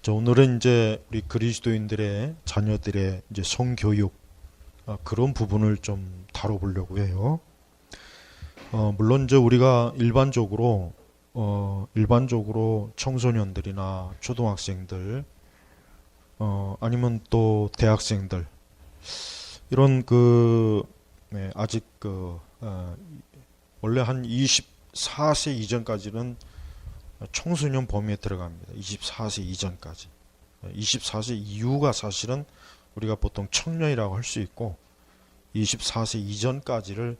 자, 오늘은 이제 우리 그리스도인들의 자녀들의 이제 성교육 그런 부분을 좀 다뤄보려고 해요. 물론 이제 우리가 일반적으로 청소년들이나 초등학생들 아니면 또 대학생들 이런 아직 원래 한 24세 이전까지는 청소년 범위에 들어갑니다. 24세 이전까지. 24세 이후가 사실은 우리가 보통 청년이라고 할 수 있고 24세 이전까지를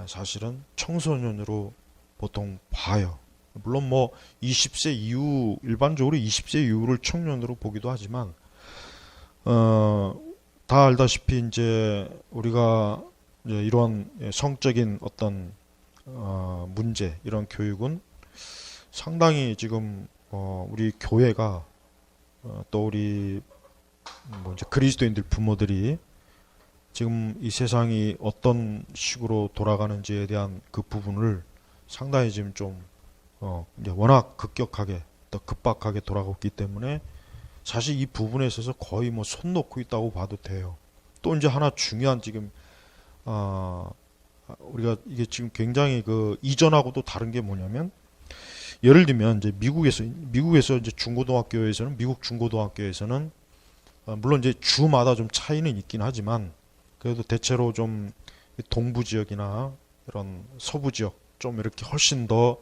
사실은 청소년으로 보통 봐요. 물론 뭐 20세 이후 일반적으로 20세 이후를 청년으로 보기도 하지만 다 알다시피 이제 우리가 이제 이런 성적인 어떤 문제 이런 교육은 상당히 지금 우리 교회가 또 우리 뭐 이제 그리스도인들 부모들이 지금 이 세상이 어떤 식으로 돌아가는지에 대한 그 부분을 상당히 지금 좀 이제 워낙 급격하게 또 급박하게 돌아가고 있기 때문에 사실 이 부분에 있어서 거의 뭐 손 놓고 있다고 봐도 돼요. 또 이제 하나 중요한 지금 우리가 이게 지금 굉장히 이전하고도 다른 게 뭐냐면 예를 들면 이제 미국에서 이제 중고등학교에서는 미국 중고등학교에서는 물론 이제 주마다 좀 차이는 있긴 하지만 그래도 대체로 좀 동부 지역이나 이런 서부 지역 좀 이렇게 훨씬 더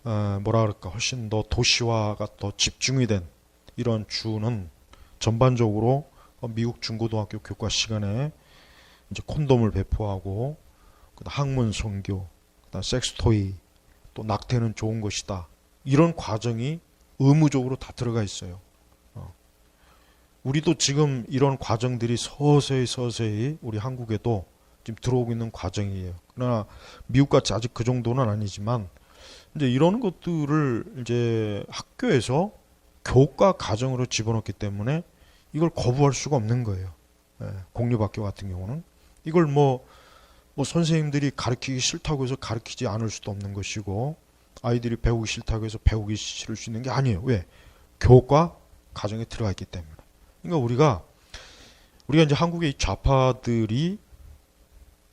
훨씬 더 도시화가 더 집중이 된 이런 주는 전반적으로 미국 중고등학교 교과 시간에 이제 콘돔을 배포하고 학문 선교, 섹스토이 또 낙태는 좋은 것이다. 이런 과정이 의무적으로 다 들어가 있어요. 우리도 지금 이런 과정들이 서서히 우리 한국에도 지금 들어오고 있는 과정이에요. 그러나 미국같이 아직 그 정도는 아니지만 이제 이런 것들을 이제 학교에서 교과 과정으로 집어넣기 때문에 이걸 거부할 수가 없는 거예요. 공립학교 같은 경우는 이걸 뭐 선생님들이 가르치기 싫다고 해서 가르치지 않을 수도 없는 것이고 아이들이 배우기 싫다고 해서 배우기 싫을 수 있는 게 아니에요. 왜? 교과 과정에 들어가 있기 때문에. 그러니까 우리가 이제 한국의 이 좌파들이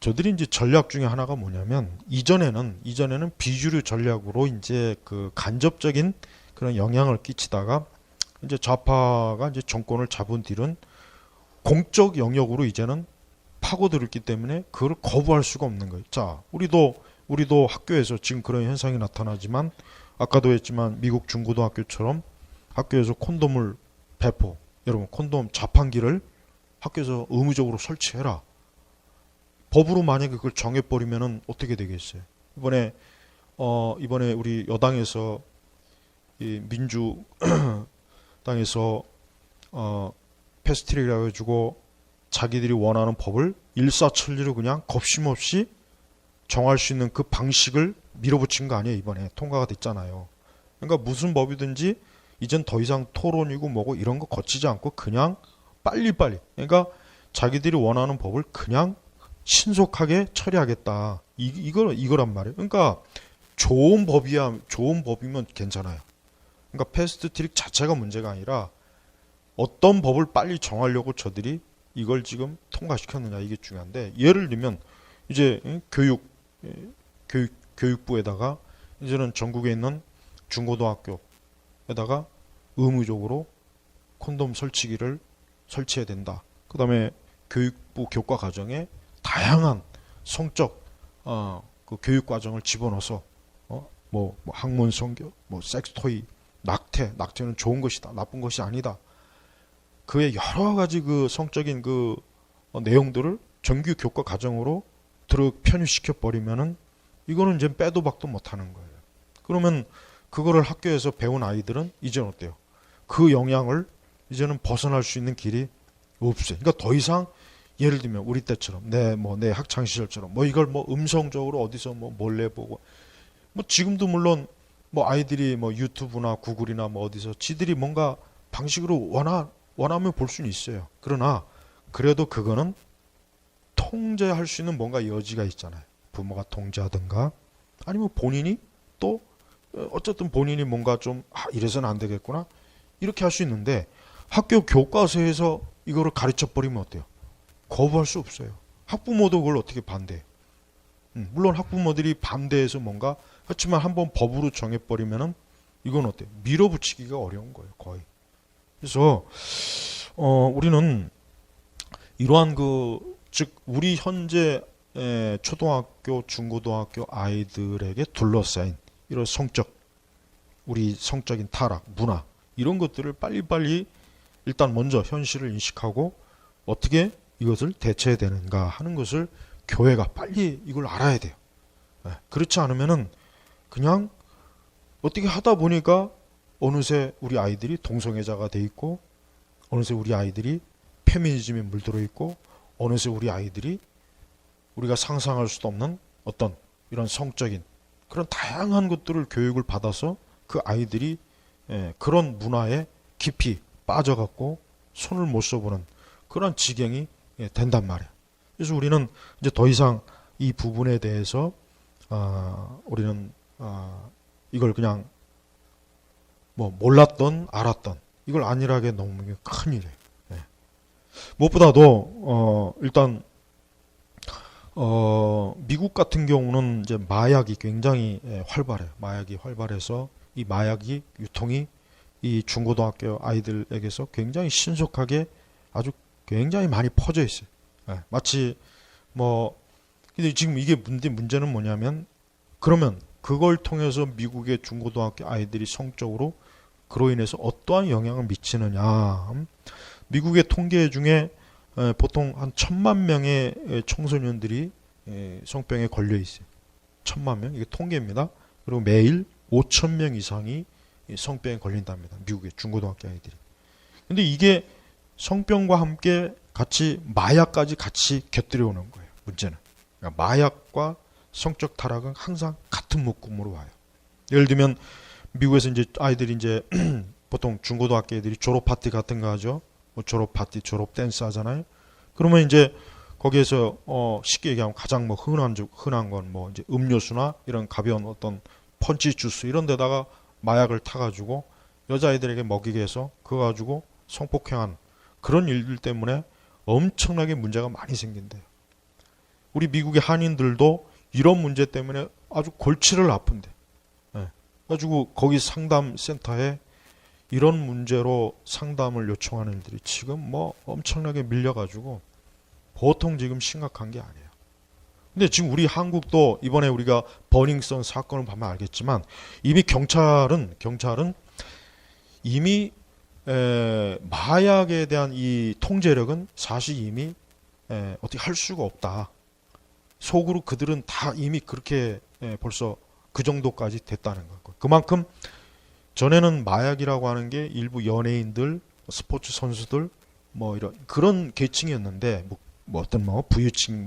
저들이 이제 전략 중에 하나가 뭐냐면 이전에는 비주류 전략으로 이제 그 간접적인 그런 영향을 끼치다가 이제 좌파가 이제 정권을 잡은 뒤는 공적 영역으로 이제는 파고들었기 때문에 그걸 거부할 수가 없는 거예요. 자, 우리도 학교에서 지금 그런 현상이 나타나지만 아까도 했지만 미국 중고등학교처럼 학교에서 콘돔을 여러분 콘돔 자판기를 학교에서 의무적으로 설치해라. 법으로 만약에 그걸 정해버리면은 어떻게 되겠어요? 이번에 우리 여당에서 이 민주당에서 패스트트랙이라고 해가지고 자기들이 원하는 법을 일사천리로 그냥 겁심없이 정할 수 있는 그 방식을 밀어붙인 거 아니에요. 이번에 통과가 됐잖아요. 그러니까 무슨 법이든지 이젠 더 이상 토론이고 뭐고 이런 거 거치지 않고 그냥 빨리빨리 그러니까 자기들이 원하는 법을 그냥 신속하게 처리하겠다. 이거란 말이에요. 그러니까 좋은 법이면 괜찮아요. 그러니까 패스트트랙 자체가 문제가 아니라 어떤 법을 빨리 정하려고 저들이 이걸 지금 통과시켰느냐 이게 중요한데 예를 들면 이제 교육부에다가 이제는 전국에 있는 중고등학교에다가 의무적으로 콘돔 설치해야 된다. 그 다음에 교육부 교과 과정에 다양한 성적 그 교육 과정을 집어넣어서 학문 성교, 섹스토이, 낙태는 좋은 것이다, 나쁜 것이 아니다. 그의 여러 가지 그 성적인 그 내용들을 정규 교과 과정으로 편입시켜 버리면은 이거는 이제 빼도 박도 못하는 거예요. 그러면 그거를 학교에서 배운 아이들은 이제는 어때요? 그 영향을 이제는 벗어날 수 있는 길이 없어요. 그러니까 더 이상 예를 들면 우리 때처럼 내 학창 시절처럼 이걸 음성적으로 어디서 몰래 보고 지금도 물론 아이들이 유튜브나 구글이나 어디서 지들이 뭔가 방식으로 원하면 볼 수는 있어요. 그러나 그래도 그거는 통제할 수 있는 뭔가 여지가 있잖아요. 부모가 통제하든가 아니면 본인이 또 어쨌든 본인이 뭔가 좀 이래서는 안 되겠구나 이렇게 할 수 있는데 학교 교과서에서 이거를 가르쳐 버리면 어때요? 거부할 수 없어요. 학부모도 그걸 어떻게 반대해? 물론 학부모들이 반대해서 뭔가 그렇지만 한번 법으로 정해버리면은 이건 어때요? 밀어붙이기가 어려운 거예요, 거의. 그래서 우리는 이러한 즉 우리 현재 초등학교, 중고등학교 아이들에게 둘러싸인 이런 우리 성적인 타락, 문화 이런 것들을 빨리빨리 일단 먼저 현실을 인식하고 어떻게 이것을 대처해야 되는가 하는 것을 교회가 빨리 이걸 알아야 돼요. 그렇지 않으면은 그냥 어떻게 하다 보니까 어느새 우리 아이들이 동성애자가 돼 있고 어느새 우리 아이들이 페미니즘에 물들어 있고 어느새 우리 아이들이 우리가 상상할 수도 없는 어떤 이런 성적인 그런 다양한 것들을 교육을 받아서 그 아이들이 그런 문화에 깊이 빠져갖고 손을 못 써보는 그런 지경이 된단 말이에요. 그래서 우리는 이제 더 이상 이 부분에 대해서 우리는 이걸 그냥 뭐 몰랐던 알았던 이걸 안일하게 넘는 게 큰일이에요. 무엇보다도 일단 미국 같은 경우는 이제 마약이 굉장히 활발해요. 마약이 활발해서 이 마약이 유통이 이 중고등학교 아이들에게서 굉장히 신속하게 아주 굉장히 많이 퍼져 있어요. 마치 근데 지금 이게 문제는 뭐냐면 그러면 그걸 통해서 미국의 중고등학교 아이들이 성적으로 그로 인해서 어떠한 영향을 미치느냐. 미국의 통계 중에 보통 한 1,000만 명의 청소년들이 성병에 걸려 있어요. 1,000만 명, 이게 통계입니다. 그리고 매일 5,000명 이상이 성병에 걸린답니다. 미국의 중고등학교 아이들이. 근데 이게 성병과 함께 같이 마약까지 같이 곁들여 오는 거예요. 문제는. 그러니까 마약과 성적 타락은 항상 같은 묶음으로 와요. 예를 들면 미국에서 이제 아이들이 이제 보통 중고등학교 애들이 졸업 파티 같은 거 하죠. 뭐 졸업 파티, 졸업 댄스 하잖아요. 그러면 이제 거기에서 쉽게 얘기하면 가장 뭐 흔한 건 뭐 이제 음료수나 이런 가벼운 어떤 펀치 주스 이런 데다가 마약을 타가지고 여자아이들에게 먹이게 해서 그거 가지고 성폭행한 그런 일들 때문에 엄청나게 문제가 많이 생긴대요. 우리 미국의 한인들도 이런 문제 때문에 아주 골치를 아픈데. 그래가지고 거기 상담센터에 이런 문제로 상담을 요청하는 일들이 지금 뭐 엄청나게 밀려가지고 보통 지금 심각한 게 아니에요. 근데 지금 우리 한국도 이번에 우리가 버닝썬 사건을 보면 알겠지만 이미 경찰은 이미 마약에 대한 이 통제력은 사실 이미 어떻게 할 수가 없다. 속으로 그들은 다 이미 그렇게 벌써 그 정도까지 됐다는 거예요. 그만큼 전에는 마약이라고 하는 게 일부 연예인들, 스포츠 선수들 뭐 이런 그런 계층이었는데 뭐 어떤 부유층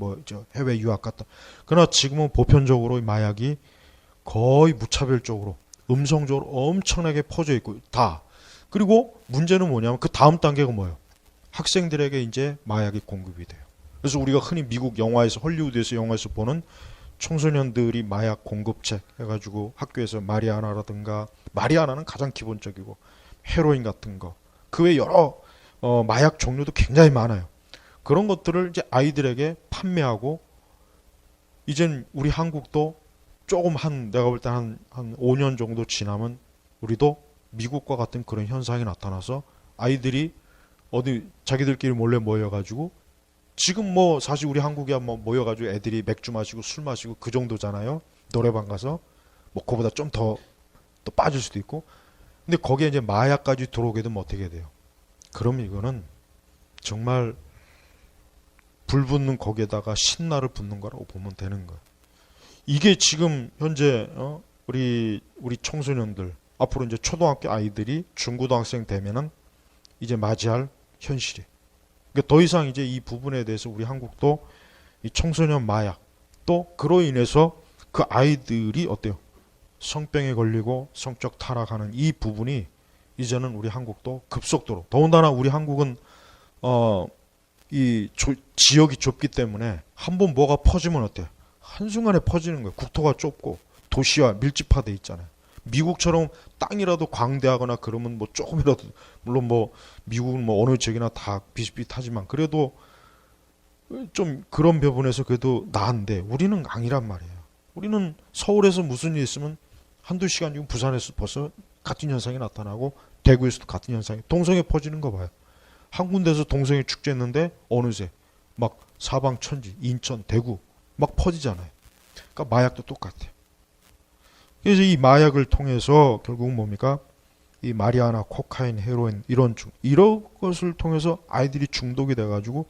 해외 유학 갔다. 그러나 지금은 보편적으로 마약이 거의 무차별적으로 음성적으로 엄청나게 퍼져 있고 다. 그리고 문제는 뭐냐면 그 다음 단계가 뭐예요? 학생들에게 이제 마약이 공급이 돼요. 그래서 우리가 흔히 미국 영화에서 헐리우드에서 영화에서 보는 청소년들이 마약 공급책 해가지고 학교에서 마리아나라든가 마리아나는 가장 기본적이고 헤로인 같은 거 그 외 여러 마약 종류도 굉장히 많아요. 그런 것들을 이제 아이들에게 판매하고 이젠 우리 한국도 조금 내가 볼 때 한 5년 정도 지나면 우리도 미국과 같은 그런 현상이 나타나서 아이들이 어디 자기들끼리 몰래 모여가지고 지금 뭐 사실 우리 한국이야 뭐 모여가지고 애들이 맥주 마시고 술 마시고 그 정도잖아요. 노래방 가서 뭐 그보다 좀 더 또 빠질 수도 있고. 근데 거기에 이제 마약까지 들어오게 되면 어떻게 돼요? 그럼 이거는 정말 불 붙는 거기에다가 신나를 붓는 거라고 보면 되는 거예요. 이게 지금 현재 우리 청소년들 앞으로 이제 초등학교 아이들이 중고등학생 되면은 이제 맞이할 현실이. 그러니까 더 이상 이제 이 부분에 대해서 우리 한국도 이 청소년 마약 또 그로 인해서 그 아이들이 어때요? 성병에 걸리고 성적 타락하는 이 부분이 이제는 우리 한국도 급속도로 더군다나 우리 한국은 지역이 좁기 때문에 한번 뭐가 퍼지면 어때요? 한순간에 퍼지는 거예요. 국토가 좁고 도시와 밀집화돼 있잖아요. 미국처럼 땅이라도 광대하거나 그러면 뭐 조금이라도, 물론 뭐 미국은 뭐 어느 지역이나 다 비슷비슷하지만 그래도 좀 그런 부분에서 그래도 나은데 우리는 아니란 말이에요. 우리는 서울에서 무슨 일 있으면 한두 시간 지금 부산에서 벌써 같은 현상이 나타나고 대구에서도 같은 현상이 동성애 퍼지는 거 봐요. 한 군데서 동성애 축제했는데 어느새 막 사방천지, 인천, 대구 막 퍼지잖아요. 그러니까 마약도 똑같아요. 그래서 이 마약을 통해서 결국은 뭡니까? 이 마리아나, 코카인, 헤로인 이런 것을 통해서 아이들이 중독이 돼가지고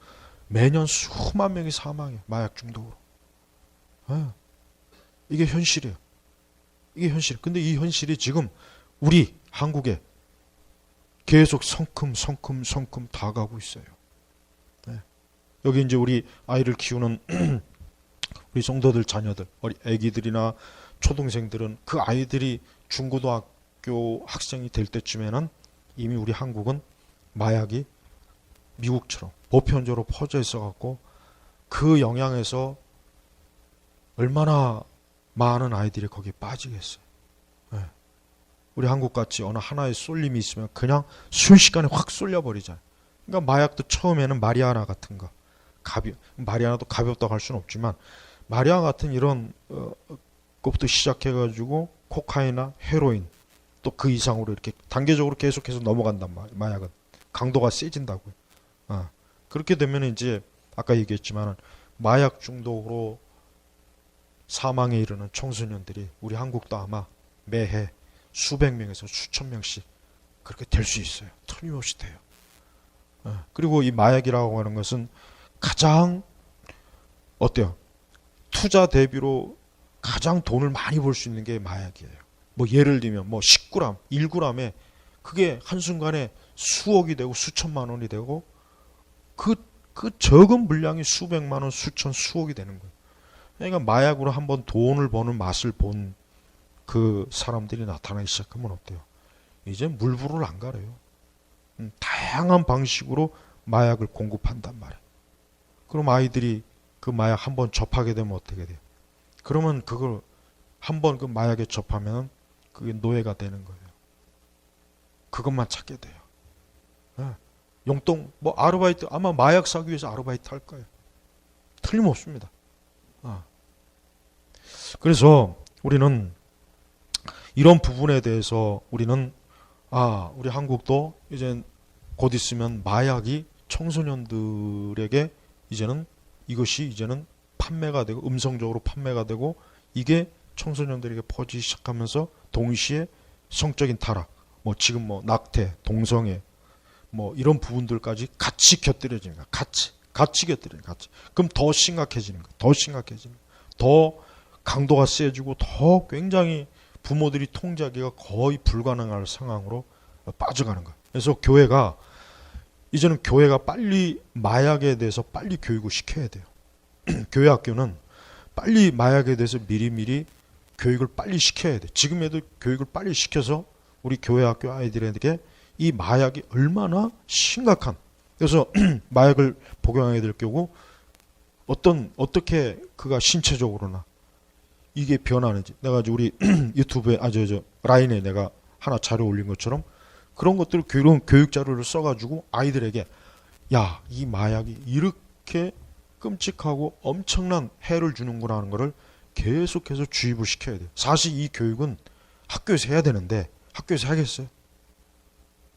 매년 수만 명이 사망해요. 마약 중독으로. 이게 현실이에요. 이게 현실. 근데 이 현실이 지금 우리 한국에 계속 성큼 다가가고 있어요. 여기 이제 우리 아이를 키우는 우리 성도들 자녀들, 애기들이나 초등생들은 그 아이들이 중고등학교 학생이 될 때쯤에는 이미 우리 한국은 마약이 미국처럼 보편적으로 퍼져 있어갖고 그 영향에서 얼마나 많은 아이들이 거기에 빠지겠어요. 우리 한국같이 어느 하나의 쏠림이 있으면 그냥 순식간에 확 쏠려버리잖아요. 그러니까 마약도 처음에는 마리아나 같은 거, 마리아나도 가볍다고 할 수는 없지만 마리아나 같은 이런 것부터 시작해가지고 코카인이나 헤로인 또 그 이상으로 이렇게 단계적으로 계속해서 넘어간단 말이에요. 마약은 강도가 세진다고요. 그렇게 되면 이제 아까 얘기했지만 마약 중독으로 사망에 이르는 청소년들이 우리 한국도 아마 매해 수백 명에서 수천 명씩 그렇게 될 수 있어요. 틀림없이 돼요. 그리고 이 마약이라고 하는 것은 가장 어때요? 투자 대비로 가장 돈을 많이 벌 수 있는 게 마약이에요. 뭐 예를 들면 뭐 10g, 1g에 그게 한순간에 수억이 되고 수천만 원이 되고 그 적은 물량이 수백만 원, 수억이 되는 거예요. 그러니까 마약으로 한번 돈을 버는 맛을 본 그 사람들이 나타나기 시작하면 어때요? 이제 물불을 안 가려요. 다양한 방식으로 마약을 공급한단 말이에요. 그럼 아이들이 그 마약 한번 접하게 되면 어떻게 돼요? 그러면 그걸 한번 그 마약에 접하면 그게 노예가 되는 거예요. 그것만 찾게 돼요. 용돈, 뭐 아르바이트, 아마 마약 사기 위해서 아르바이트 할 거예요. 틀림없습니다. 그래서 우리는 이런 부분에 대해서 우리는 우리 한국도 이제 곧 있으면 마약이 청소년들에게 이것이 이제는 판매가 되고 음성적으로 판매가 되고 이게 청소년들에게 퍼지기 시작하면서 동시에 성적인 타락, 뭐 지금 뭐 낙태, 동성애 뭐 이런 부분들까지 같이 곁들여지는 거야. 같이 곁들여지는 거야. 그럼 더 심각해지는 거야. 더 강도가 세지고 더 굉장히 부모들이 통제하기가 거의 불가능할 상황으로 빠져가는 거예요. 그래서 이제는 교회가 빨리 마약에 대해서 빨리 교육을 시켜야 돼요. 교회 학교는 빨리 마약에 대해서 미리미리 교육을 빨리 시켜야 돼. 지금에도 교육을 빨리 시켜서 우리 교회 학교 아이들에게 이 마약이 얼마나 심각한, 그래서 마약을 복용하게 될 경우 어떻게 그가 신체적으로나 이게 변하는지, 내가 우리 유튜브에 라인에 내가 하나 자료 올린 것처럼 그런 것들을 교육 자료를 써가지고 아이들에게 이 마약이 이렇게 끔찍하고 엄청난 해를 주는구나 하는 것을 계속해서 주입을 시켜야 돼요. 사실 이 교육은 학교에서 해야 되는데 학교에서 하겠어요?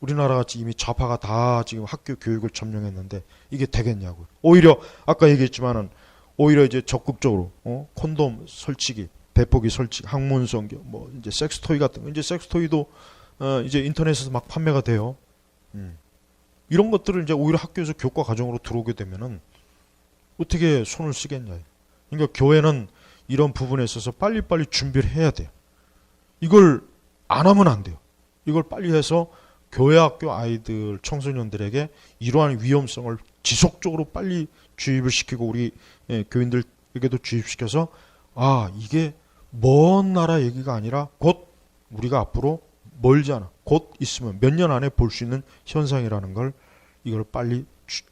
우리나라 같이 이미 좌파가 다 지금 학교 교육을 점령했는데 이게 되겠냐고요. 오히려 아까 얘기했지만은 오히려 이제 적극적으로 콘돔 설치기, 배포기 설치, 학문 성경, 뭐 이제 섹스토이 같은 거, 이제 섹스토이도 이제 인터넷에서 막 판매가 돼요. 이런 것들을 이제 오히려 학교에서 교과 과정으로 들어오게 되면은 어떻게 손을 쓰겠냐. 그러니까 교회는 이런 부분에 있어서 빨리빨리 준비를 해야 돼요. 이걸 안 하면 안 돼요. 이걸 빨리 해서 교회 학교 아이들, 청소년들에게 이러한 위험성을 지속적으로 빨리 주입을 시키고 우리 교인들에게도 주입시켜서 이게 먼 나라 얘기가 아니라 곧 우리가 앞으로 멀지 않아, 곧 있으면 몇 년 안에 볼 수 있는 현상이라는 걸 이걸 빨리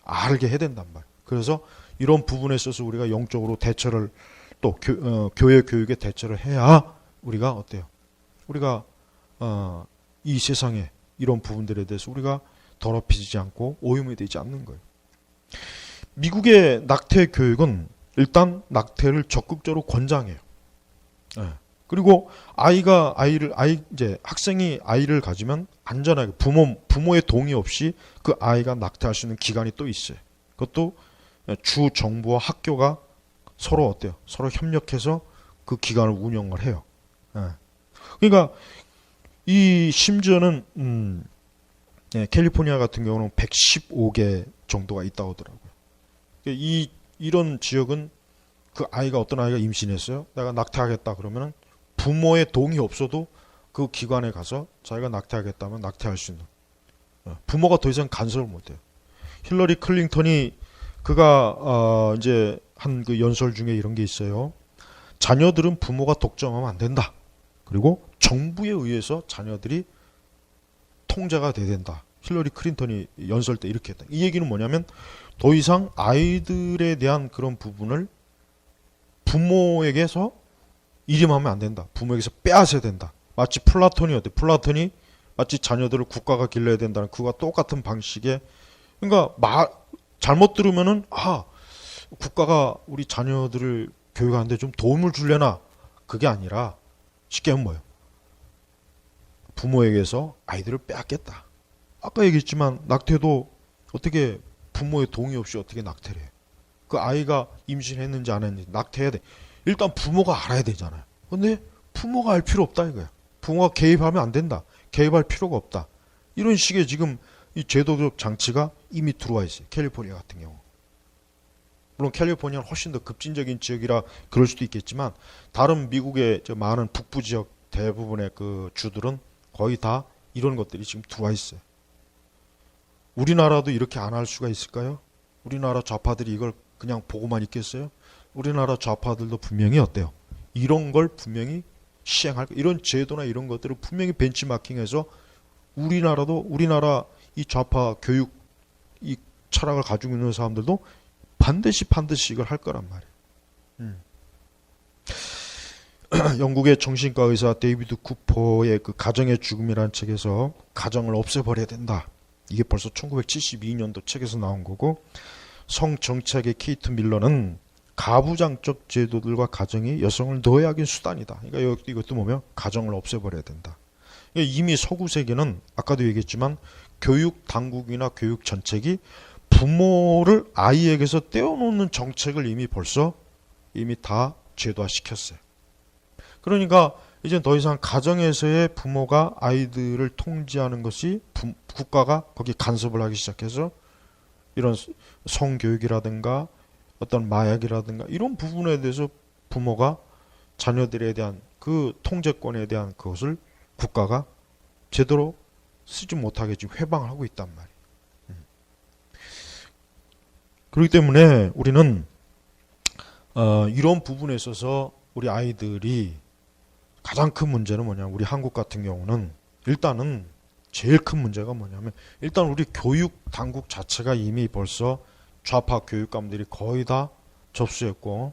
알게 해야 된단 말이에요. 그래서 이런 부분에 있어서 우리가 영적으로 대처를 또 교회 교육에 대처를 해야 우리가 어때요? 우리가 이 세상에 이런 부분들에 대해서 우리가 더럽히지 않고 오염이 되지 않는 거예요. 미국의 낙태 교육은 일단 낙태를 적극적으로 권장해요. 예. 그리고 이제 학생이 아이를 가지면 안전하게 부모의 동의 없이 그 아이가 낙태할 수 있는 기간이 또 있어요. 그것도 주 정부와 학교가 서로 어때요? 서로 협력해서 그 기간을 운영을 해요. 예. 그러니까 이 심지어는 캘리포니아 같은 경우는 115개 정도가 있다고 하더라고요. 이런 지역은 그 아이가 어떤 아이가 임신했어요. 내가 낙태하겠다 그러면은 부모의 동의 없어도 그 기관에 가서 자기가 낙태하겠다면 낙태할 수 있는. 부모가 더 이상 간섭을 못해요. 힐러리 클린턴이 그가 이제 한 그 연설 중에 이런 게 있어요. 자녀들은 부모가 독점하면 안 된다. 그리고 정부에 의해서 자녀들이 통제가 돼야 된다. 힐러리 클린턴이 연설 때 이렇게 했다. 이 얘기는 뭐냐면 더 이상 아이들에 대한 그런 부분을 부모에게서 이임하면 안 된다. 부모에게서 빼앗아야 된다. 마치 플라톤이 어때? 플라톤이 마치 자녀들을 국가가 길러야 된다는 그와 똑같은 방식의, 그러니까 잘못 들으면은 국가가 우리 자녀들을 교육하는데 좀 도움을 줄려나, 그게 아니라 쉽게 하면 뭐예요? 부모에게서 아이들을 빼앗겠다. 아까 얘기했지만 낙태도 어떻게 부모의 동의 없이 어떻게 낙태를 해요? 그 아이가 임신했는지 안 했는지 낙태해야 돼. 일단 부모가 알아야 되잖아요. 근데 부모가 알 필요 없다 이거야. 부모가 개입하면 안 된다. 개입할 필요가 없다. 이런 식의 지금 이 제도적 장치가 이미 들어와 있어요. 캘리포니아 같은 경우. 물론 캘리포니아는 훨씬 더 급진적인 지역이라 그럴 수도 있겠지만 다른 미국의 저 많은 북부 지역 대부분의 그 주들은 거의 다 이런 것들이 지금 들어와 있어요. 우리나라도 이렇게 안 할 수가 있을까요? 우리나라 좌파들이 이걸 그냥 보고만 있겠어요? 우리나라 좌파들도 분명히 어때요? 이런 걸 분명히 시행할, 이런 제도나 이런 것들을 분명히 벤치마킹해서 우리나라 이 좌파 교육 이 철학을 가지고 있는 사람들도 반드시 이걸 할 거란 말이에요. 영국의 정신과 의사 데이비드 쿠퍼의 그 가정의 죽음이라는 책에서 가정을 없애버려야 된다. 이게 벌써 1972년도 책에서 나온 거고, 성정책의 케이트 밀러는 가부장적 제도들과 가정이 여성을 노예하기 수단이다. 그러니까 이것도 뭐면 가정을 없애버려야 된다. 이미 서구 세계는 아까도 얘기했지만 교육 당국이나 교육 정책이 부모를 아이에게서 떼어놓는 정책을 이미 다 제도화시켰어요. 그러니까 이제 더 이상 가정에서의 부모가 아이들을 통제하는 것이 국가가 거기 간섭을 하기 시작해서 이런 성교육이라든가 어떤 마약이라든가 이런 부분에 대해서 부모가 자녀들에 대한 그 통제권에 대한 그것을 국가가 제대로 쓰지 못하게 지금 회방을 하고 있단 말이에요. 그렇기 때문에 우리는 이런 부분에 있어서 우리 아이들이 가장 큰 문제는 뭐냐면, 우리 한국 같은 경우는 일단은 제일 큰 문제가 뭐냐면, 일단 우리 교육 당국 자체가 이미 벌써 좌파 교육감들이 거의 다 접수했고,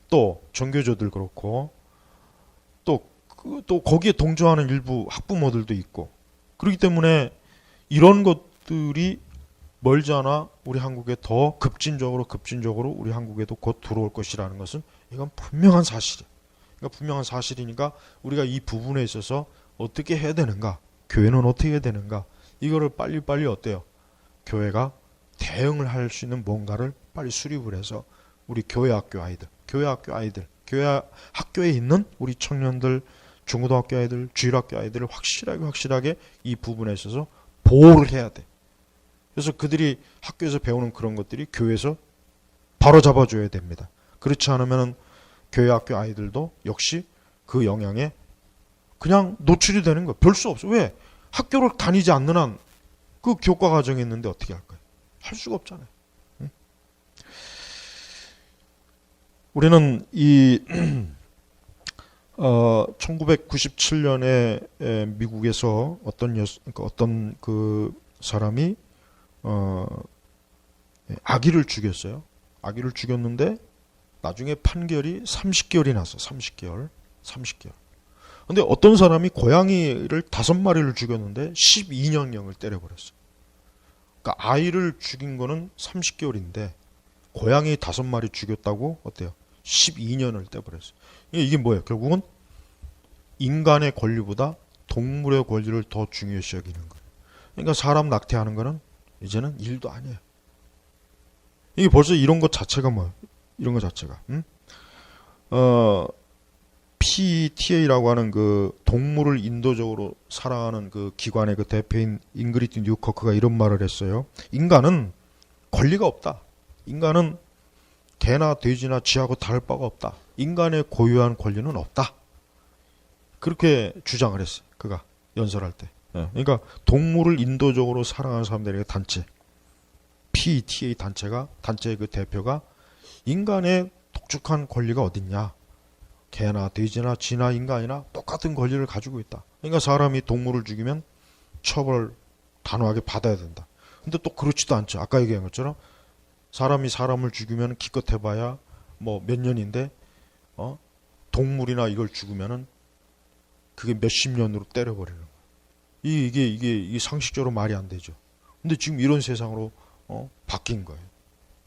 또 전교조들 그렇고, 또 거기에 동조하는 일부 학부모들도 있고, 그렇기 때문에 이런 것들이 멀지 않아 우리 한국에 더 급진적으로 우리 한국에도 곧 들어올 것이라는 것은 이건 분명한 사실이에요. 그러니까 분명한 사실이니까 우리가 이 부분에 있어서 어떻게 해야 되는가, 교회는 어떻게 해야 되는가, 이거를 빨리 어때요? 교회가 대응을 할 수 있는 뭔가를 빨리 수립을 해서 우리 교회 학교에 있는 우리 청년들, 중고등학교 아이들, 주일학교 아이들을 확실하게 이 부분에 있어서 보호를 해야 돼. 그래서 그들이 학교에서 배우는 그런 것들이 교회에서 바로 잡아줘야 됩니다. 그렇지 않으면 교회 학교 아이들도 역시 그 영향에 그냥 노출이 되는 거예요. 별 수 없어. 왜? 학교를 다니지 않는 한 그 교과 과정이 있는데 어떻게 할 거예요? 할 수가 없잖아요. 응? 우리는 이 1997년에 미국에서 어떤 그 사람이 아기를 죽였어요. 아기를 죽였는데 나중에 판결이 30개월이 났어. 30개월. 근데 어떤 사람이 고양이를 5마리를 죽였는데 12년형을 때려버렸어요. 그러니까 아이를 죽인 거는 30개월인데 고양이 5마리 죽였다고 어때요? 12년을 떼버렸어요. 이게 뭐예요? 결국은 인간의 권리보다 동물의 권리를 더 중요시 여기는 거예요. 그러니까 사람 낙태하는 거는 이제는 일도 아니에요. 이게 벌써 이런 것 자체가 뭐예요? 이런 것 자체가 PETA라고 하는 그 동물을 인도적으로 사랑하는 그 기관의 그 대표인 잉그리드 뉴커크가 이런 말을 했어요. 인간은 권리가 없다. 인간은 개나 돼지나 쥐하고 다를 바가 없다. 인간의 고유한 권리는 없다. 그렇게 주장을 했어요. 그가 연설할 때. 그러니까 동물을 인도적으로 사랑하는 사람들에게 단체 PETA 단체의 그 대표가 인간의 독특한 권리가 어딨냐? 개나 돼지나 쥐나 인간이나 똑같은 권리를 가지고 있다. 그러니까 사람이 동물을 죽이면 처벌을 단호하게 받아야 된다. 근데 또 그렇지도 않죠. 아까 얘기한 것처럼 사람이 사람을 죽이면 기껏 해봐야 뭐 몇 년인데 동물이나 이걸 죽으면은 그게 몇십 년으로 때려버리는 거예요. 이게 상식적으로 말이 안 되죠. 근데 지금 이런 세상으로 바뀐 거예요.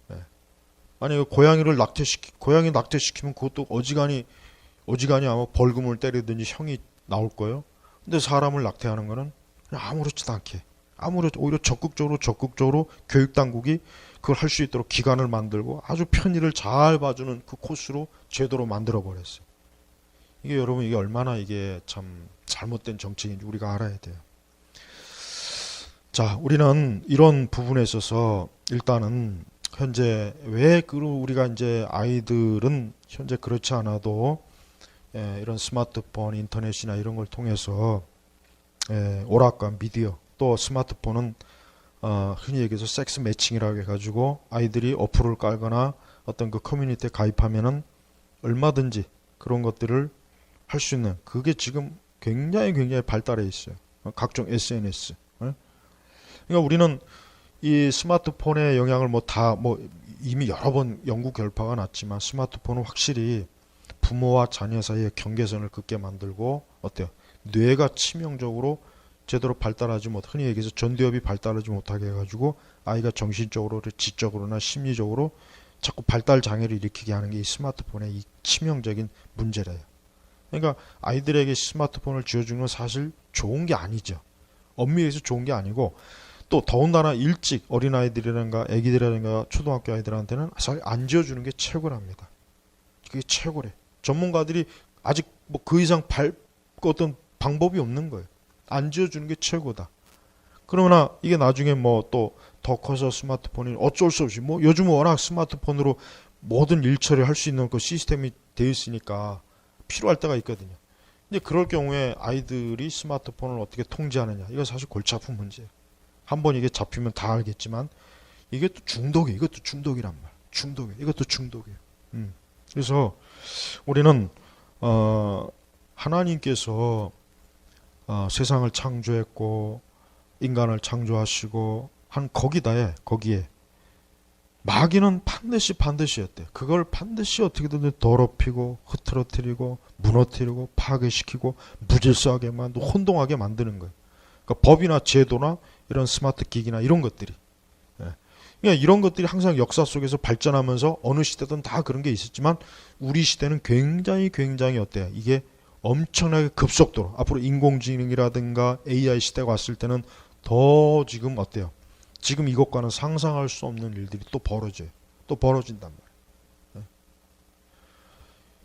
네. 아니 고양이 낙태시키면 그것도 어지간히 아마 벌금을 때리든지 형이 나올 거예요. 근데 사람을 낙태하는 거는 그냥 아무렇지도 않게 오히려 적극적으로 교육 당국이 그걸 할 수 있도록 기관을 만들고 아주 편의를 잘 봐주는 그 코스로 제도로 만들어 버렸어요. 이게 여러분 이게 얼마나 이게 참 잘못된 정책인지 우리가 알아야 돼요. 자, 우리는 이런 부분에 있어서 일단은 현재 왜 우리가 이제 아이들은 현재 그렇지 않아도 이런 스마트폰, 인터넷이나 이런 걸 통해서 오락관, 미디어 또 스마트폰은 흔히 얘기해서 섹스 매칭이라고 해가지고 아이들이 어플을 깔거나 어떤 그 커뮤니티에 가입하면은 얼마든지 그런 것들을 할 수 있는 그게 지금 굉장히 발달해 있어요. 각종 SNS. 그러니까 우리는 이 스마트폰의 영향을 이미 여러 번 연구 결과가 났지만 스마트폰은 확실히 부모와 자녀 사이의 경계선을 긋게 만들고 어때요? 뇌가 치명적으로 제대로 발달하지 흔히 얘기해서 전두엽이 발달하지 못하게 해가지고 아이가 정신적으로, 지적으로나 심리적으로 자꾸 발달 장애를 일으키게 하는 게 이 스마트폰의 이 치명적인 문제래요. 그러니까 아이들에게 스마트폰을 쥐어주는 건 사실 좋은 게 아니죠. 엄밀해서 좋은 게 아니고 또 더군다나 일찍 어린아이들이라든가 애기들이라든가 초등학교 아이들한테는 사실 안 쥐어주는 게 최고랍니다. 그게 최고래. 전문가들이 아직 그 이상 어떤 방법이 없는 거예요. 안 쥐어주는 게 최고다. 그러나 이게 나중에 또 더 커서 스마트폰이 어쩔 수 없이 요즘은 워낙 스마트폰으로 모든 일 처리할 수 있는 그 시스템이 되어 있으니까 필요할 때가 있거든요. 근데 그럴 경우에 아이들이 스마트폰을 어떻게 통제하느냐. 이거 사실 골치 아픈 문제예요. 한번 이게 잡히면 다 알겠지만 이게 또 중독이에요. 이것도 중독이란 말. 이것도 중독이에요. 그래서 우리는 하나님께서 세상을 창조했고 인간을 창조하시고 한 거기에 마귀는 반드시 했대. 그걸 반드시 어떻게든 더럽히고 흐트러뜨리고 무너뜨리고 파괴시키고 무질서하게 만들고 혼동하게 만드는 거예요. 그러니까 법이나 제도나 이런 스마트 기기나 이런 것들이 그러니까 이런 것들이 항상 역사 속에서 발전하면서 어느 시대든 다 그런 게 있었지만 우리 시대는 굉장히 어때요? 이게 엄청나게 급속도로 앞으로 인공지능이라든가 AI 시대가 왔을 때는 더 지금 어때요? 지금 이것과는 상상할 수 없는 일들이 또 벌어져요. 또 벌어진단 말이에요.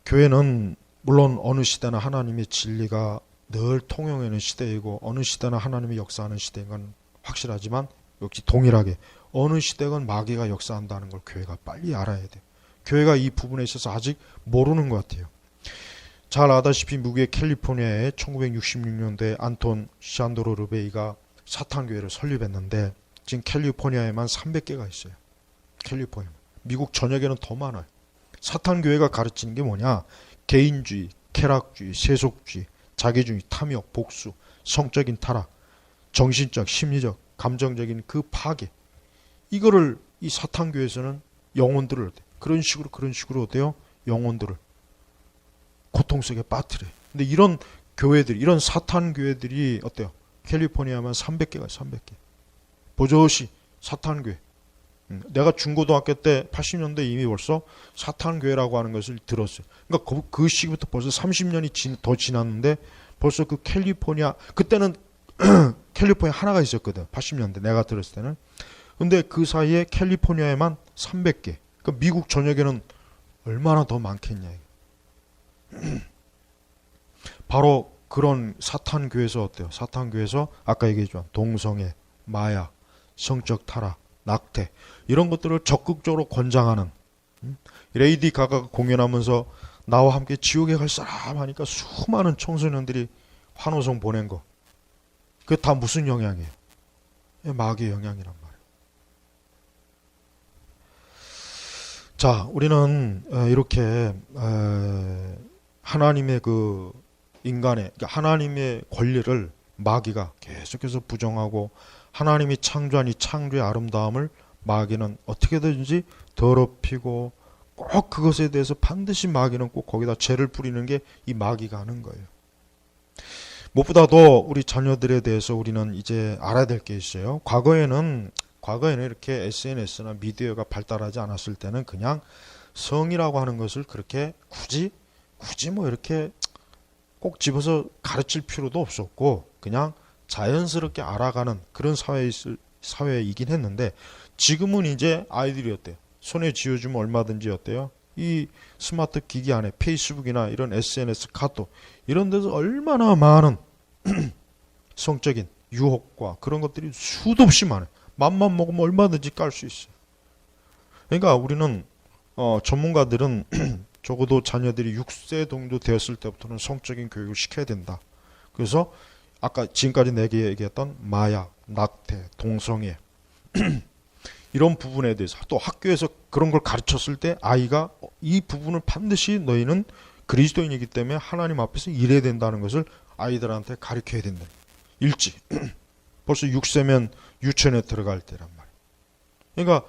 교회는 물론 어느 시대나 하나님의 진리가 늘 통용하는 시대이고 어느 시대나 하나님이 역사하는 시대인 건 확실하지만 역시 동일하게 어느 시대건 마귀가 역사한다는 걸 교회가 빨리 알아야 돼요. 교회가 이 부분에 있어서 아직 모르는 것 같아요. 잘 아다시피 미국의 캘리포니아에 1966년도에 안톤 샨도로 르베이가 사탄교회를 설립했는데 지금 캘리포니아에만 300개가 있어요. 캘리포니아. 미국 전역에는 더 많아요. 사탄교회가 가르치는 게 뭐냐? 개인주의, 쾌락주의, 세속주의, 자기주의, 탐욕, 복수, 성적인 타락, 정신적, 심리적, 감정적인 그 파괴. 이거를 이 사탄교회에서는 영혼들을 그런 식으로 어때요? 영혼들을 고통 속에 빠뜨려요. 근데 이런 교회들이, 이런 사탄 교회들이 어때요? 캘리포니아만 300개가 300개. 버젓이 사탄 교회. 내가 중고등학교 때 80년대 이미 벌써 사탄 교회라고 하는 것을 들었어요. 그러니까 그 시기부터 벌써 30년이 더 지났는데 벌써 그 캘리포니아, 그때는 캘리포니아 하나가 있었거든. 80년대 내가 들었을 때는. 근데 그 사이에 캘리포니아에만 300개. 그러니까 미국 전역에는 얼마나 더 많겠냐. 바로 그런 사탄 교회에서 어때요? 사탄 교회에서 아까 얘기했죠. 동성애, 마약, 성적 타락, 낙태 이런 것들을 적극적으로 권장하는, 레이디 가가가 공연하면서 나와 함께 지옥에 갈 사람 하니까 수많은 청소년들이 환호성 보낸 거, 그게 다 무슨 영향이에요? 마귀의 영향이란 말이에요. 자, 우리는 이렇게 하나님의 그 인간의, 그러니까 하나님의 권리를 마귀가 계속해서 부정하고, 하나님이 창조한 이 창조의 아름다움을 마귀는 어떻게든지 더럽히고, 꼭 그것에 대해서 반드시 마귀는 꼭 거기다 죄를 뿌리는 게 이 마귀가 하는 거예요. 무엇보다도 우리 자녀들에 대해서 우리는 이제 알아야 될 게 있어요. 과거에는 이렇게 SNS나 미디어가 발달하지 않았을 때는 그냥 성이라고 하는 것을 그렇게 굳이 뭐 이렇게 꼭 집어서 가르칠 필요도 없었고, 그냥 자연스럽게 알아가는 그런 사회이긴 했는데, 지금은 이제 아이들이 어때요? 손에 쥐어주면 얼마든지 어때요? 이 스마트 기기 안에 페이스북이나 이런 SNS, 카톡 이런 데서 얼마나 많은 성적인 유혹과 그런 것들이 수도 없이 많아요. 맘만 먹으면 얼마든지 깔 수 있어요. 그러니까 우리는 전문가들은 적어도 자녀들이 6세 정도 되었을 때부터는 성적인 교육을 시켜야 된다. 그래서 아까 지금까지 내게 얘기했던 마약, 낙태, 동성애 이런 부분에 대해서 또 학교에서 그런 걸 가르쳤을 때 아이가 이 부분을 반드시 너희는 그리스도인이기 때문에 하나님 앞에서 일해야 된다는 것을 아이들한테 가르쳐야 된다. 일찍 벌써 6세면 유치원에 들어갈 때란 말이에요. 그러니까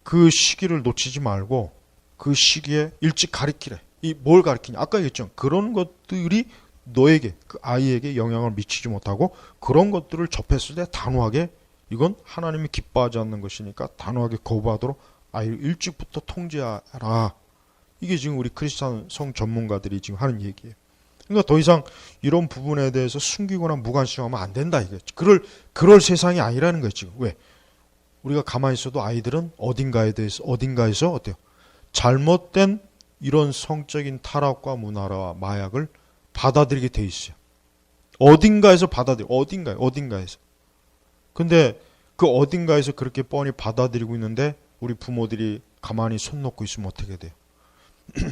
그 시기를 놓치지 말고 그 시기에 일찍 가르치래. 이 뭘 가르치냐? 아까 얘기했죠. 그런 것들이 너에게, 그 아이에게 영향을 미치지 못하고, 그런 것들을 접했을 때 단호하게, 이건 하나님이 기뻐하지 않는 것이니까 단호하게 거부하도록 아이를 일찍부터 통제하라. 이게 지금 우리 크리스찬 성 전문가들이 지금 하는 얘기예요. 그러니까 더 이상 이런 부분에 대해서 숨기거나 무관심하면 안 된다 이거지. 그럴 세상이 아니라는 거예요 지금. 왜? 우리가 가만히 있어도 아이들은 어딘가에서 어때요? 잘못된 이런 성적인 타락과 문화와 마약을 받아들이게 돼 있어요. 어딘가에서 어딘가에서. 근데 그 어딘가에서 그렇게 뻔히 받아들이고 있는데 우리 부모들이 가만히 손 놓고 있으면 어떻게 돼요?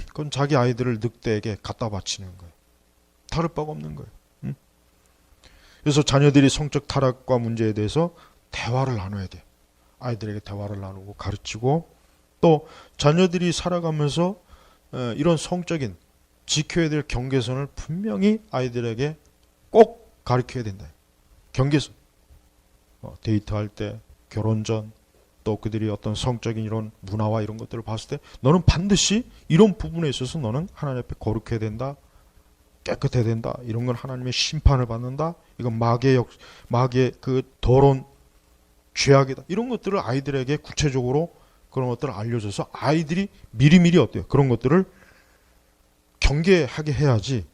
그건 자기 아이들을 늑대에게 갖다 바치는 거예요. 다를 바가 없는 거예요. 응? 그래서 자녀들이 성적 타락과 문제에 대해서 대화를 나눠야 돼요. 아이들에게 대화를 나누고 가르치고, 또 자녀들이 살아가면서 이런 성적인 지켜야 될 경계선을 분명히 아이들에게 꼭 가르쳐야 된다. 경계선. 데이트할 때, 결혼 전, 또 그들이 어떤 성적인 이런 문화와 이런 것들을 봤을 때 너는 반드시 이런 부분에 있어서 너는 하나님 앞에 거룩해야 된다. 깨끗해야 된다. 이런 건 하나님의 심판을 받는다. 이건 마귀의 그 더러운 죄악이다. 이런 것들을 아이들에게 구체적으로 그런 것들을 알려줘서 아이들이 미리미리 어때요? 그런 것들을 경계하게 해야지,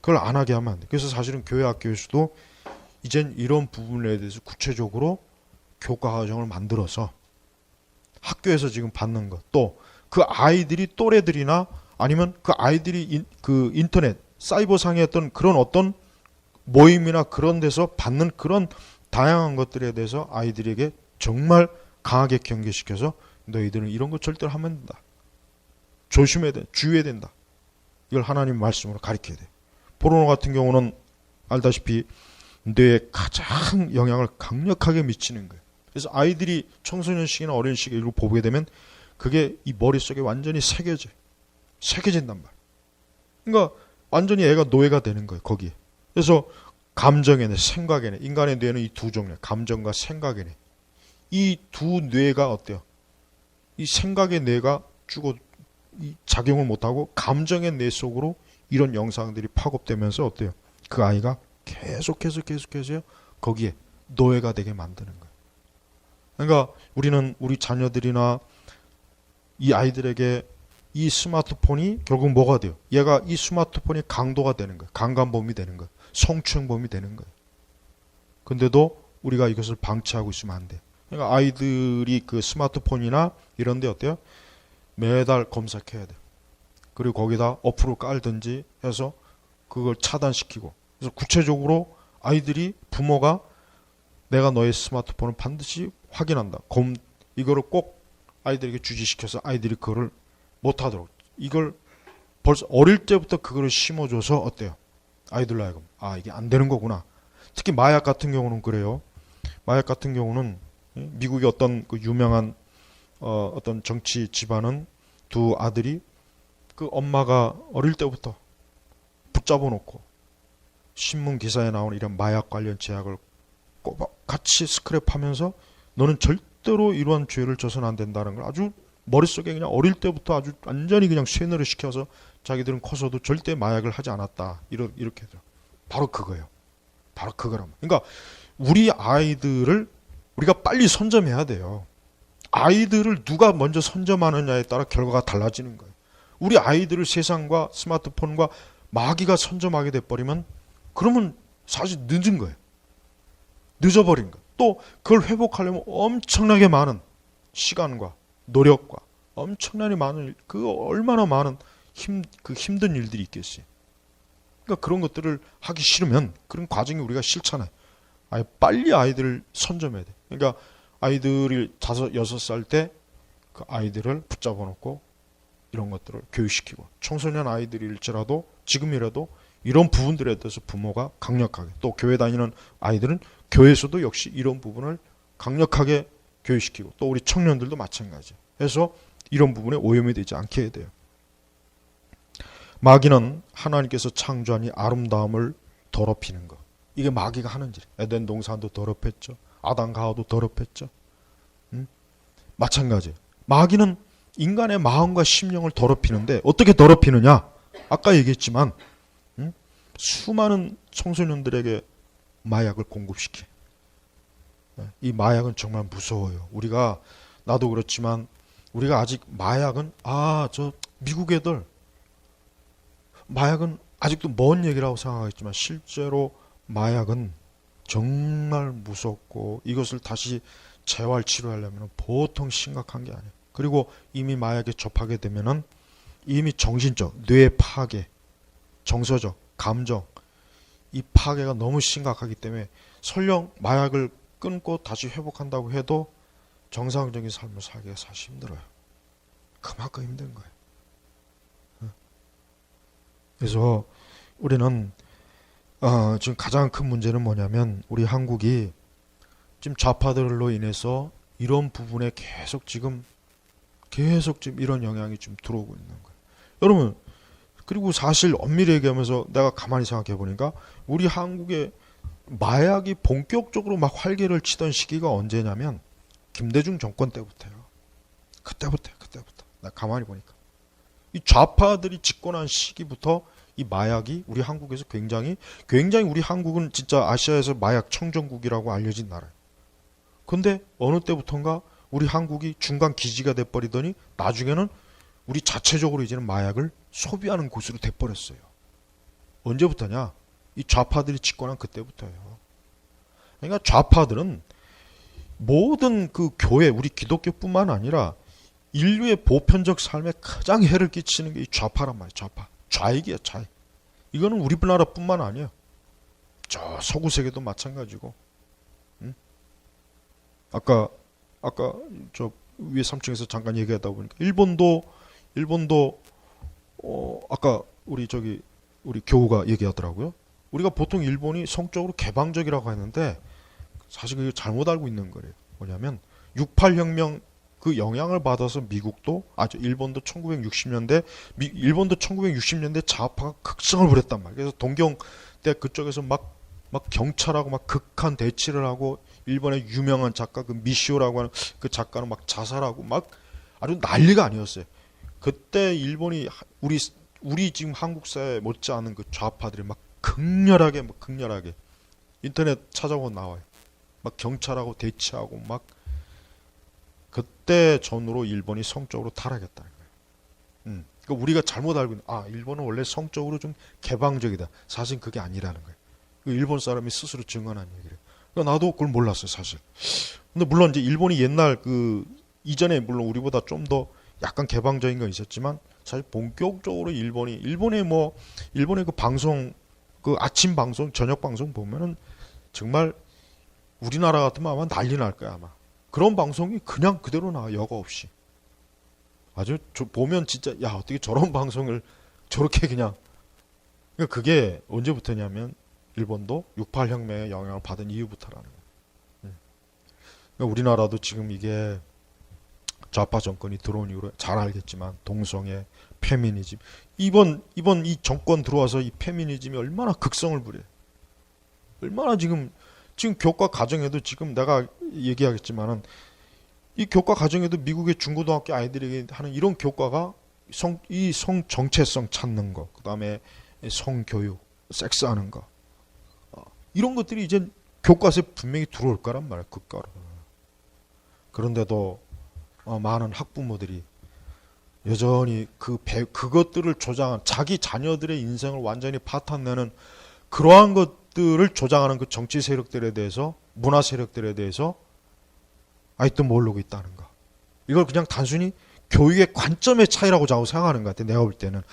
그걸 안 하게 하면 안 돼. 그래서 사실은 교회 학교에서도 이젠 이런 부분에 대해서 구체적으로 교과 과정을 만들어서 학교에서 지금 받는 것, 또 그 아이들이 또래들이나 아니면 그 아이들이 그 인터넷, 사이버상의 그런 어떤 모임이나 그런 데서 받는 그런 다양한 것들에 대해서 아이들에게 정말 강하게 경계시켜서 너희들은 이런 거 절대로 하면 된다. 조심해야 돼. 주의해야 된다. 이걸 하나님 말씀으로 가르쳐야 돼. 포르노 같은 경우는 알다시피 뇌에 가장 영향을 강력하게 미치는 거예요. 그래서 아이들이 청소년 시기나 어린 시기에 이걸 보게 되면 그게 이 머릿속에 완전히 새겨진단 말이에요. 그러니까 완전히 애가 노예가 되는 거예요, 거기에. 그래서 감정의 뇌, 생각의 뇌, 인간의 뇌는 이 두 종류, 감정과 생각의 뇌. 이 두 뇌가 어때요? 이 생각의 뇌가 이 작용을 못하고 감정의 뇌 속으로 이런 영상들이 파급되면서 어때요? 그 아이가 계속해서 거기에 노예가 되게 만드는 거예요. 그러니까 우리는 우리 자녀들이나 이 아이들에게 이 스마트폰이 결국 뭐가 돼요? 얘가 이 스마트폰이 강도가 되는 거예요. 강간범이 되는 거예요. 성추행범이 되는 거예요. 근데도 우리가 이것을 방치하고 있으면 안 돼요. 그러니까 아이들이 그 스마트폰이나 이런 데 어때요? 매달 검색해야 돼요. 그리고 거기다 어플을 깔든지 해서 그걸 차단시키고, 그래서 구체적으로 아이들이 부모가 내가 너의 스마트폰을 반드시 확인한다. 이거를 꼭 아이들에게 주지시켜서 아이들이 그거를 못하도록, 이걸 벌써 어릴 때부터 그거를 심어줘서 어때요? 아이들로 하여금 이게 안 되는 거구나. 특히 마약 같은 경우는 그래요. 마약 같은 경우는 미국의 어떤 그 유명한 어떤 정치 집안은 두 아들이 그 엄마가 어릴 때부터 붙잡아 놓고 신문 기사에 나오는 이런 마약 관련 제약을 꼬박 같이 스크랩하면서 너는 절대로 이러한 죄를 져서는 안 된다는 걸 아주 머릿속에 그냥 어릴 때부터 아주 완전히 그냥 쇠뇌를 시켜서 자기들은 커서도 절대 마약을 하지 않았다. 이렇게 해요. 바로 그거예요. 바로 그거라면. 그러니까 우리 아이들을 우리가 빨리 선점해야 돼요. 아이들을 누가 먼저 선점하느냐에 따라 결과가 달라지는 거예요. 우리 아이들을 세상과 스마트폰과 마귀가 선점하게 돼버리면 그러면 사실 늦은 거예요. 늦어버린 거예요. 또 그걸 회복하려면 엄청나게 많은 시간과 노력과 엄청나게 많은 얼마나 많은 힘든 일들이 있겠어요. 그러니까 그런 것들을 하기 싫으면 그런 과정이 우리가 싫잖아요. 빨리 아이들을 선점해야 돼. 그러니까 아이들이 5, 6살 때 그 아이들을 붙잡아 놓고 이런 것들을 교육시키고, 청소년 아이들일지라도 지금이라도 이런 부분들에 대해서 부모가 강력하게, 또 교회 다니는 아이들은 교회에서도 역시 이런 부분을 강력하게 교육시키고, 또 우리 청년들도 마찬가지예요. 해서 이런 부분에 오염이 되지 않게 해야 돼요. 마귀는 하나님께서 창조한 이 아름다움을 더럽히는 것, 이게 마귀가 하는 일. 에덴 동산도 더럽혔죠. 아담 가와도 더럽혔죠. 마찬가지예요. 마귀는 인간의 마음과 심령을 더럽히는데 어떻게 더럽히느냐? 아까 얘기했지만 수많은 청소년들에게 마약을 공급시켜. 이 마약은 정말 무서워요. 나도 그렇지만 우리가 아직 마약은 저 미국 애들 마약은 아직도 먼 얘기라고 생각하겠지만 실제로 마약은 정말 무섭고 이것을 다시 재활 치료하려면 보통 심각한 게 아니에요. 그리고 이미 마약에 접하게 되면은 이미 정신적, 뇌 파괴, 정서적, 감정, 이 파괴가 너무 심각하기 때문에 설령 마약을 끊고 다시 회복한다고 해도 정상적인 삶을 살기가 사실 힘들어요. 그만큼 힘든 거예요. 그래서 우리는 지금 가장 큰 문제는 뭐냐면 우리 한국이 지금 좌파들로 인해서 이런 부분에 계속 지금 이런 영향이 좀 들어오고 있는 거예요. 여러분, 그리고 사실 엄밀히 얘기하면서 내가 가만히 생각해 보니까 우리 한국의 마약이 본격적으로 막 활개를 치던 시기가 언제냐면 김대중 정권 때부터예요. 그때부터. 나 가만히 보니까 이 좌파들이 집권한 시기부터 이 마약이 우리 한국에서 굉장히 우리 한국은 진짜 아시아에서 마약 청정국이라고 알려진 나라예요. 근데 어느 때부턴가 우리 한국이 중간 기지가 돼버리더니 나중에는 우리 자체적으로 이제는 마약을 소비하는 곳으로 돼버렸어요. 언제부터냐? 이 좌파들이 집권한 그때부터예요. 그러니까 좌파들은 모든 그 교회, 우리 기독교뿐만 아니라 인류의 보편적 삶에 가장 해를 끼치는 게 이 좌파란 말이에요. 좌익이에요, 좌익. 이거는 우리나라뿐만 아니에요. 저 서구 세계도 마찬가지고. 아까 저 위에 3층에서 잠깐 얘기하다 보니까 일본도 아까 우리 교우가 얘기하더라고요. 우리가 보통 일본이 성적으로 개방적이라고 하는데 사실 그게 잘못 알고 있는 거예요. 뭐냐면 68혁명 그 영향을 받아서 일본도 1960년대 좌파가 극성을 부렸단 말이에요. 그래서 동경 때 그쪽에서 막 경찰하고 막 극한 대치를 하고 일본의 유명한 작가 그 미시오라고 하는 그 작가는 막 자살하고 막 아주 난리가 아니었어요. 그때 일본이 우리 지금 한국 사회 못지않은 그 좌파들이 막 극렬하게 인터넷 찾아보면 나와요. 막 경찰하고 대치하고 막 그때 전후로 일본이 성적으로 타락했다는 거예요. 그러니까 우리가 잘못 알고 있는 일본은 원래 성적으로 좀 개방적이다. 사실 그게 아니라는 거예요. 일본 사람이 스스로 증언한 얘기를. 그러니까 나도 그걸 몰랐어요, 사실. 근데 물론 이제 일본이 옛날 이전에 물론 우리보다 좀 더 약간 개방적인 건 있었지만 사실 본격적으로 일본의 그 방송, 그 아침 방송, 저녁 방송 보면은 정말 우리나라 같으면 아마 난리 날 거야, 아마. 그런 방송이 그냥 그대로 나와, 여과 없이. 아주 보면 진짜 어떻게 저런 방송을 저렇게 그냥. 그러니까 그게 언제부터냐면 일본도 6.8 혁명의 영향을 받은 이후부터라는 거예요. 그러니까 우리나라도 지금 이게 좌파 정권이 들어온 이후로 잘 알겠지만 동성애, 페미니즘, 이번 이 정권 들어와서 이 페미니즘이 얼마나 극성을 부려요. 얼마나 지금 교과 과정에도 지금 내가 얘기하겠지만은 이 교과 과정에도 미국의 중고등학교 아이들에게 하는 이런 교과가 성 정체성 찾는 거, 그다음에 성교육, 섹스하는 거, 이런 것들이 이제 교과서에 분명히 들어올 거란 말이야, 국가로. 그런데도 많은 학부모들이 여전히 그것들을 조장한 자기 자녀들의 인생을 완전히 파탄내는 그러한 것들을 조장하는 그 정치 세력들에 대해서, 문화 세력들에 대해서 아직도 모르고 있다는 거. 이걸 그냥 단순히 교육의 관점의 차이라고 자꾸 생각하는 것 같아. 내가 볼 때는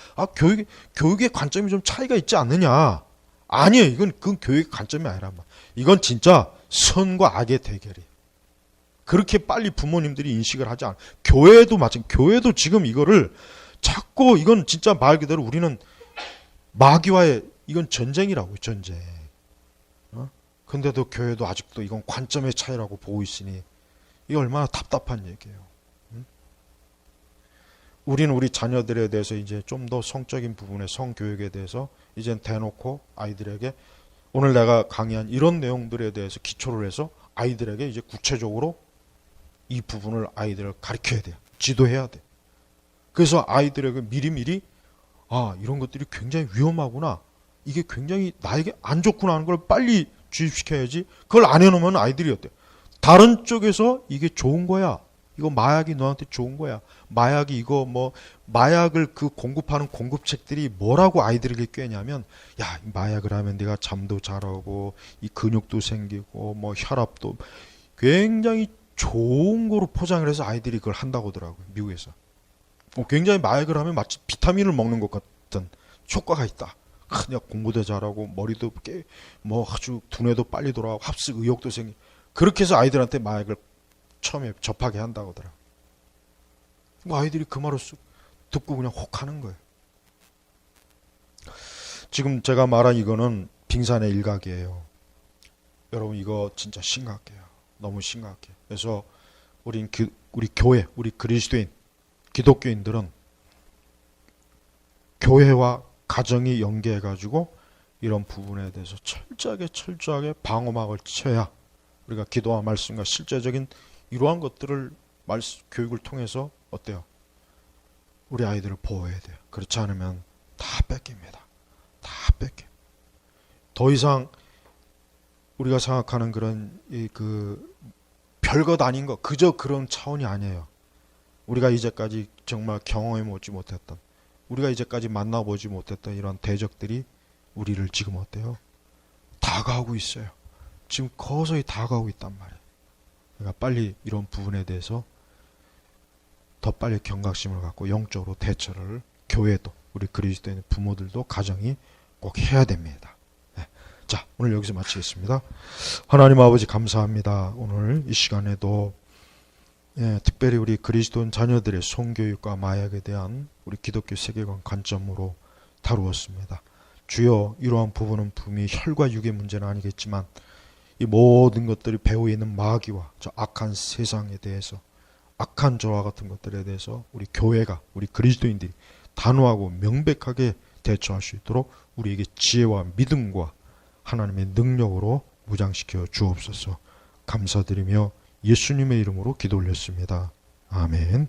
교육의 관점이 좀 차이가 있지 않느냐. 아니에요. 그건 교육의 관점이 아니란 말. 이건 진짜 선과 악의 대결이에요. 그렇게 빨리 부모님들이 인식을 하지 않아요. 교회도 마찬가지. 교회도 지금 이거를 자꾸, 이건 진짜 말 그대로 우리는 마귀와의, 이건 전쟁이라고요, 전쟁. 근데도 교회도 아직도 이건 관점의 차이라고 보고 있으니 이게 얼마나 답답한 얘기예요. 우리는 우리 자녀들에 대해서 이제 좀 더 성적인 부분의 성교육에 대해서 이젠 대놓고 아이들에게, 오늘 내가 강의한 이런 내용들에 대해서 기초를 해서 아이들에게 이제 구체적으로 이 부분을 아이들을 가르쳐야 돼요. 지도해야 돼. 그래서 아이들에게 미리미리 이런 것들이 굉장히 위험하구나, 이게 굉장히 나에게 안 좋구나 하는 걸 빨리 주입시켜야지. 그걸 안 해놓으면 아이들이 어때? 다른 쪽에서 이게 좋은 거야, 이거 마약이 너한테 좋은 거야, 마약이 마약을 공급하는 공급책들이 뭐라고 아이들에게 꿰냐면, 마약을 하면 네가 잠도 잘 오고 이 근육도 생기고 혈압도, 굉장히 좋은 거로 포장을 해서 아이들이 그걸 한다고 하더라고요, 미국에서. 굉장히 마약을 하면 마치 비타민을 먹는 것 같은 효과가 있다. 그냥 공부도 잘하고 머리도 아주 두뇌도 빨리 돌아가고 합숙 의욕도 생기. 그렇게 해서 아이들한테 마약을 처음에 접하게 한다고 하더라고요. 아이들이 그 말을 쑥 듣고 그냥 혹하는 거예요. 지금 제가 말한 이거는 빙산의 일각이에요. 여러분, 이거 진짜 심각해요. 너무 심각해요. 그래서 우리 교회, 우리 그리스도인, 기독교인들은 교회와 가정이 연계해가지고 이런 부분에 대해서 철저하게 방어막을 쳐야 우리가 기도와 말씀과 실제적인 이러한 것들을 교육을 통해서 어때요? 우리 아이들을 보호해야 돼요. 그렇지 않으면 다 뺏깁니다. 다 뺏겨. 더 이상 우리가 생각하는 그런 별것 아닌 거, 그저 그런 차원이 아니에요. 우리가 이제까지 정말 경험해보지 못했던, 우리가 이제까지 만나보지 못했던 이런 대적들이 우리를 지금 어때요? 다가오고 있어요. 지금 거서히 다가오고 있단 말이에요. 그러니까 빨리 이런 부분에 대해서 더 빨리 경각심을 갖고 영적으로 대처를 교회도, 우리 그리스도인 부모들도, 가정이 꼭 해야 됩니다. 자, 오늘 여기서 마치겠습니다. 하나님 아버지 감사합니다. 오늘 이 시간에도 특별히 우리 그리스도인 자녀들의 성교육과 마약에 대한 우리 기독교 세계관 관점으로 다루었습니다. 주여, 이러한 부분은 분명히 혈과 육의 문제는 아니겠지만 이 모든 것들이 배후에 있는 마귀와 저 악한 세상에 대해서, 악한 저와 같은 것들에 대해서 우리 교회가, 우리 그리스도인들이 단호하고 명백하게 대처할 수 있도록 우리에게 지혜와 믿음과 하나님의 능력으로 무장시켜 주옵소서. 감사드리며 예수님의 이름으로 기도 올렸습니다. 아멘.